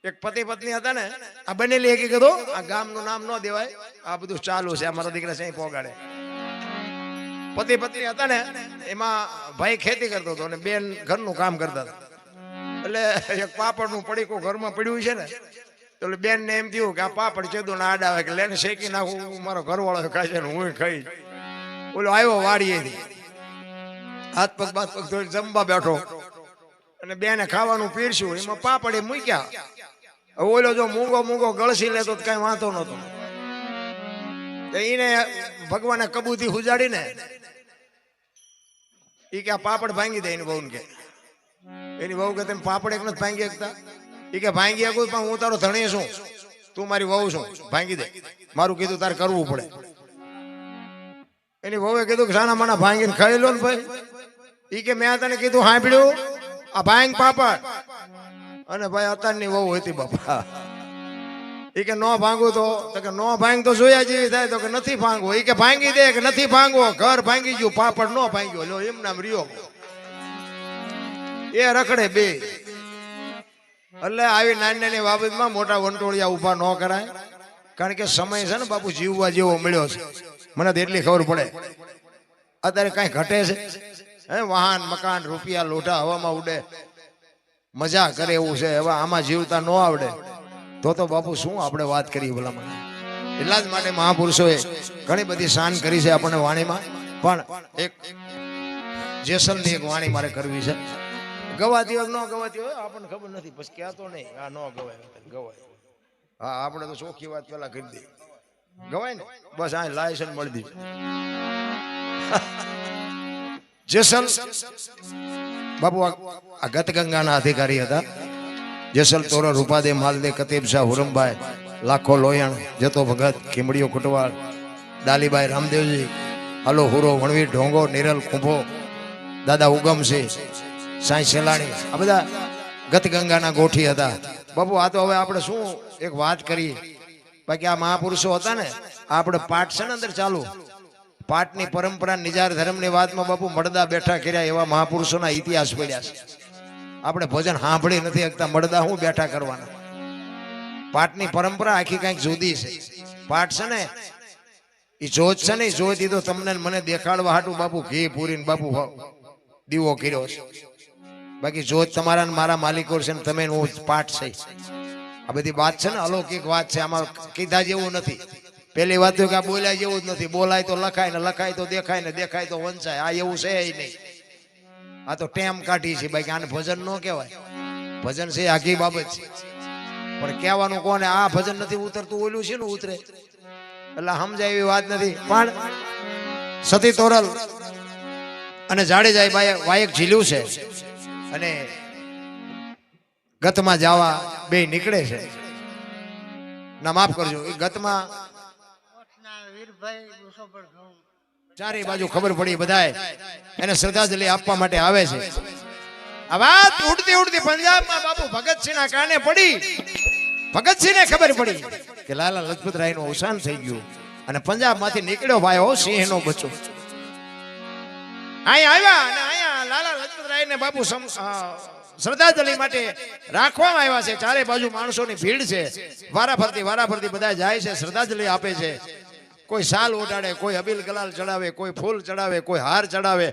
એક પતિ પત્ની હતા ને, આ બનેલી એક કીધું આ ગામનું નામ ન દેવાય, આ બધું ચાલુ છે, અમારા દીકરા છે પોગાડે. પતિ પત્ની હતા ને, એમાં ભાઈ ખેતી કરતો હતો અને બેન ઘરનું કામ કરતા હતા. એટલે એક પાપડનું પડીકું ઘરમાં પડ્યું છે ને, એટલે બેન ને એમ થયું કે આ પાપડ ચેદું ના આડા આવે કે લેને શેકી નાખું, મારો ઘરવાળો ખાય છે ને હું ખાઈ. ઓલો આવ્યો વાડીએથી, હાથ પગ બાથ પગ ધોઈને જમવા બેઠો અને બેને ખાવાનું પીરસ્યું, એમાં પાપડ મૂક્યા. ઓલો જો મૂંગો મૂંગો ગળસી લેતો કઈ વાંધો નતો. એને ભગવાને કબૂતી ઉજાડીને ઈ કે આ પાપડ ભાંગી દે. એની બહુ કે, એની બહુ કે તમે પાપડ એક નથી ભાંગી શકતા? ઈ કે ભાંગી શકું પણ હું તારો ધણી છું, તું મારી વહુ છું, ભાંગી દે. મારું કીધું તારે કરવું પડે. એની વહુએ કીધું કે સાના માના ભાંગીને ખાઈ લો ને ભાઈ. ઈ કે મેં તને કીધું સાંભળ્યું, આ ભાંગ પાપડ. અને ભાઈ અત્યારની વહુ હતી બાપા. એ કે નો ભાંગવું તો કે નો ભાંગ તો જોયા જેવી થાય, તો કે નથી ભાંગવો. એ કે ભાંગી દે કે નથી ભાંગવો. ઘર ભાંગી ગયું, પાપડ નો ભાંગ્યો. લો એમ નામ રહ્યો. એ રખડે બે. એટલે આવી નાની નાની બાબતમાં મોટા વંટોળિયા ઉભા ન કરાય, કારણ કે સમય છે ને બાપુ જીવવા જેવો મળ્યો છે. મને તો એટલી ખબર પડે અત્યારે કઈ ઘટે છે? હે, વાહન મકાન રૂપિયા લોઢા હવામાં ઉડે, મજા કરે એવું છે. હવે આમાં જીવતા ન આવડે તો બાપુ શું આપણે વાત કરીએ ભલામણ. એટલા જ માટે મહાપુરુષોએ ઘણી બધી શાન કરી છે આપણને વાણીમાં. પણ એક જેસલની એક વાણી મારે કરવી છે. ગવાતી હોય ન ગવાતી હોય આપણને ખબર નથી, પછી કહેતો નહીં આ ન ગવાય ગવાય. હા, આપણે તો ચોખ્ખી વાત પેલા કરી દઈએ, ગવાય ને બસ આ લાયસન્સ મળી દીધું. જેસલ બાપુ આ ગતગંગાના અધિકારી હતા. જેસલ તોરલ રૂપાદે માલદે કતીબ શાહ હુરમભાઈ લાખો લોયણ જતો ભગત ખીમડીઓ કુટવાળ ડાલીબાઈ રામદેવજી હલો હુરો વણવીર ઢોંગો નિરલ કુંભો દાદા ઉગમસિંહ સાંઈ સેલાણી, આ બધા ગતગંગાના ગોઠી હતા બાપુ. આ તો હવે આપણે શું એક વાત કરીએ, બાકી આ મહાપુરુષો હતા ને, આપણે પાઠ છે ને અંદર ચાલુ, પાઠની પરંપરા નિજાર ધર્મની વાતમાં બાપુ મળદા બેઠા કર્યા એવા મહાપુરુષોના ઇતિહાસ પડ્યા છે. આપણે ભજન સાંભળી નથી શકતા, મળદા હું બેઠા કરવાના. પાઠની પરંપરા આખી કઈક જુદી છે. પાઠ છે ને એ જોત છે ને, જોત તો તમને મને દેખાડવા હાટું બાપુ ઘી પૂરીને બાપુ દીવો કર્યો છે. બાકી જોત તમારા મારા માલિકો છે ને તમે હું પાઠ છે. આ બધી વાત છે ને અલૌકિક વાત છે, આમાં કીધા જેવું નથી. પેલી વાત તો કે આ બોલાય જેવું જ નથી. બોલાય તો લખાય ને લખાય તો દેખાય ને દેખાય તો વંચાય. આ એવું છે નહીં. આ તો ટેમ કાઢી છે. બાકી આને ભજન ન કહેવાય. ભજન છે આખી બાબત છે. પણ કહેવાનું કોને આ ભજન નથી ઉતરતું, ઓલું છે ને ઉતરે, એટલે સમજાય એવી વાત નથી. પણ સતી તોરલ અને જાડેજાઈ વાયક ઝીલ્યું છે અને ગતમાં જવા બે નીકળે છે. ના માફ કરજો, એ ગતમાં ચારે બાજુ ખબર પડી, બધાય એને શ્રદ્ધાંજલિ આપવા માટે આવે છે. આ વાત ઉડતી ઉડતી પંજાબમાં બાપુ ભગતસિંહના કાને પડી. ભગતસિંહને ખબર પડી કે લાલા લજપત રાયનું અવસાન થઈ ગયું અને પંજાબમાંથી નીકળ્યો ભાઈઓ સિંહનો બચ્ચો. અહીંયા આવ્યા અને અહીંયા લાલા લજપત રાયને બાપુ શ્રદ્ધાંજલિ માટે રાખવામાં આવ્યા છે. ચારે બાજુ માણસોની ભીડ છે. વારાફરતી બધા જાય છે, શ્રદ્ધાંજલિ આપે છે. કોઈ શાલ ઓઢાડે, કોઈ અબીલ ગલાલ ચડાવે, કોઈ ફૂલ ચડાવે, કોઈ હાર ચડાવે.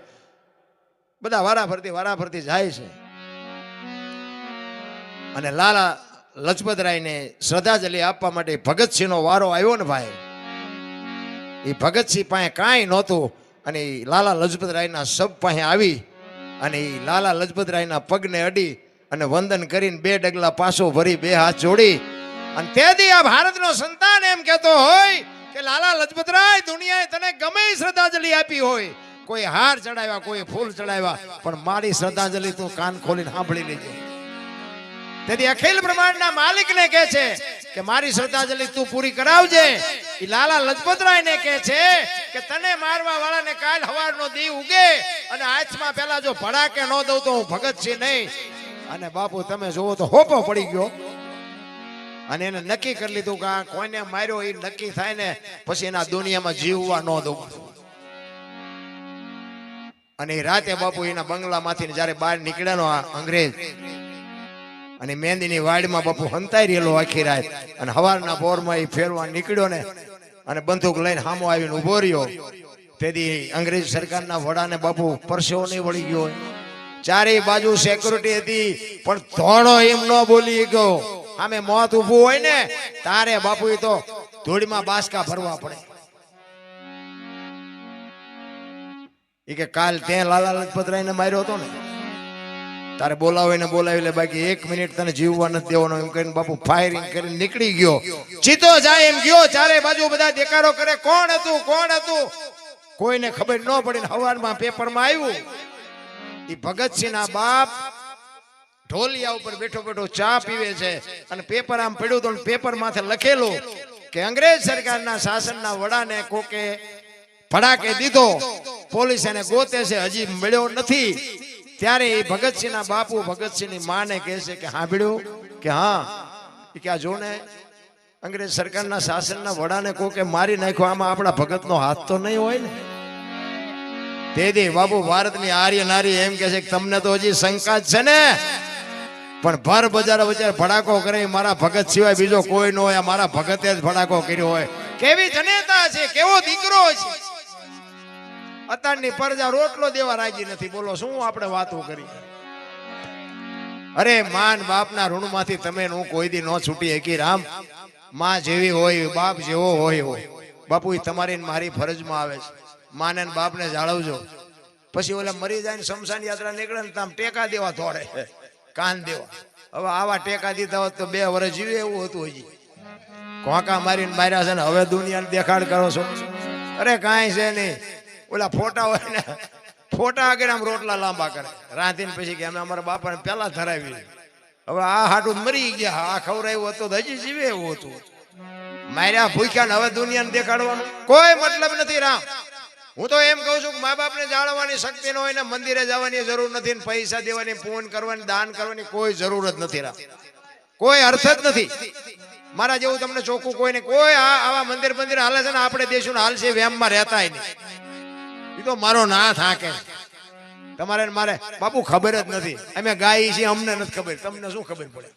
બધા વારાફરતી જાય છે. અને લાલા લજપત રાયને શ્રદ્ધાંજલિ આપવા માટે ભગતસિંહનો વારો આવ્યો ને ભાઈ. એ ભગતસિંહ પાસે કાંઈ નહોતું અને લાલા લજપત રાયના સબ પાસે આવી અને લાલા લજપત રાયના પગને અડી અને વંદન કરીને બે ડગલા પાછો ભરી બે હાથ જોડી અને તેથી આ ભારતનો સંતાન એમ કહેતો હોય કે લાલા લજપત રાય દુનિયાએ તને ગમે શ્રદ્ધાંજલિ આપી હોય, કોઈ હાર ચડાવ્યા, કોઈ ફૂલ ચડાવ્યા, પણ મારી શ્રદ્ધાંજલિ તું કાન ખોલીને સાંભળી લેજે. તેથી અખિલ બ્રહ્માંડના માલિકને કહે છે કે મારી શ્રદ્ધાંજલિ તું પૂરી કરાવજે. એ લાલા લજપત રાયને કહે છે કે તને મારવા વાળાને કાલ હવારનો દી ઉગે અને હાથમાં પેલા જો ભડાકે ન દઉં તો હું ભગતસિંહ નહીં. અને બાપુ તમે જોવો તો હોપો પડી ગયો અને એને નક્કી કરી લીધું કે આ કોઈને માર્યો એ નક્કી થાય ને પછી એના દુનિયામાં જીવવા ન દઉં. અને રાતે બાપુ એના બંગલામાંથી જયારે બહાર નીકળ્યાનો આ અંગ્રેજ અને મહેંદીની વાડમાં બાપુ હંતાઈ રહેલો આખી રાત અને હવારના પોરમાં એ ફેરવા નીકળ્યો ને અને બંદૂક લઈને સામો આવીને ઉભો રહ્યો. તેથી અંગ્રેજ સરકારના વડાને બાપુ પરસેવો નહીં વળી ગયો હોય. ચારે બાજુ સિક્યુરિટી હતી પણ ધોળો એમ ન બોલી ગયો. સામે મોત ઊભું હોય ને તારે બાપુ એ તો ધૂળમાં બાસકા ભરવા પડે. એ કે કાલ ત્યાં લાલા લજપત રાયને માર્યો હતો ને તારે બોલાવીને બોલાવી લે, બાકી 1 મિનિટ તને જીવવા નથી દેવાનો એમ કરીને બાપુ ફાયરિંગ કરીને નીકળી ગયો. જીતો જાય એમ ગયો. ચારે બાજુ બધા દેકારો કરે કોણ હતું કોણ હતું, કોઈને ખબર ન પડી. સવારમાં પેપરમાં આવ્યું એ ભગતસિંહના બાપ ઢોલિયા ઉપર બેઠો બેઠો ચા પીવે છે અને પેપર આમ પડ્યું તો પેપર માથે લખેલું કે અંગ્રેજ સરકારના શાસનના વડાને કોકે ફડાકે દીધો, પોલીસ એને ગોતે છે, હજી મળ્યો નથી. ત્યારે એ ભગતસિંહના બાપુ ભગતસિંહની માને કહે છે કે હા ભીડ્યું કે હા કે આ જો ને અંગ્રેજ સરકારના શાસનના વડાને કોકે મારી નાખ્યો, આમાં આપણા ભગતનો હાથ તો નહીં હોય ને. તેથી બાપુ ભારતની આર્ય નારી એમ કે છે કે તમને તો હજી શંકા જ છે ને, પણ ભર બજાર વચ્ચે ભડાકો કરે મારા ભગત સિવાય બીજો કોઈ ન હોય, મારા ભગતે જ ભડાકો કર્યો હોય. કેવી જનેતા છે, કેવો દીકરો છે. અત્યારની પ્રજા રોટલો દેવા રાજી નથી. બોલો શું આપણે વાતો કરી. અરે માન બાપના ઋણમાંથી તમે હું કોઈ દી ન છૂટી શકી. રામ માં જેવી હોય બાપ જેવો હોય બાપુ એ તમારી મારી ફરજમાં આવે છે. માને બાપને જાળવજો. પછી ઓલા મરી જાય ને શમશાન યાત્રા નીકળે ને આમ ટેકા દેવા દોડે, કાન દેવા. હવે આવા ટેકા દીધા હોત તો 2 વર્ષ જીવે એવું હતું. હજી કોંકા મારીને માર્યા છે ને હવે દુનિયાને દેખાડ કરો છો. અરે કાંઈ છે નહીં. ઓલા ફોટા હોય ને ફોટા આગળ આમ રોટલા લાંબા કરે રાંધીને પછી કે અમે અમારા બાપાને પેલા ધરાવી. હવે આ હાટું મરી ગયા, આ ખવડાવ્યું હતું તો હજી જીવે એવું હતું. માર્યા ભૂખ્યા ને હવે દુનિયાને દેખાડવાનું કોઈ મતલબ નથી. રામ હું તો એમ કહું છું કે મા બાપને જાળવવાની શક્તિ ન હોય ને મંદિરે જવાની જરૂર નથી, ને પૈસા દેવાની, પૂન કરવાની, દાન કરવાની કોઈ જરૂર જ નથી. રામ કોઈ અર્થ જ નથી. મારા જેવું તમને ચોખ્ખું કોઈ નહીં. કોઈ આવા મંદિર હાલે છે ને આપણે દેશું હાલશે વેમમાં રહેતા નહીં. એ તો મારો ના થાકે. તમારે મારે બાપુ ખબર જ નથી. અમે ગાય છીએ, અમને નથી ખબર, તમને શું ખબર પડે.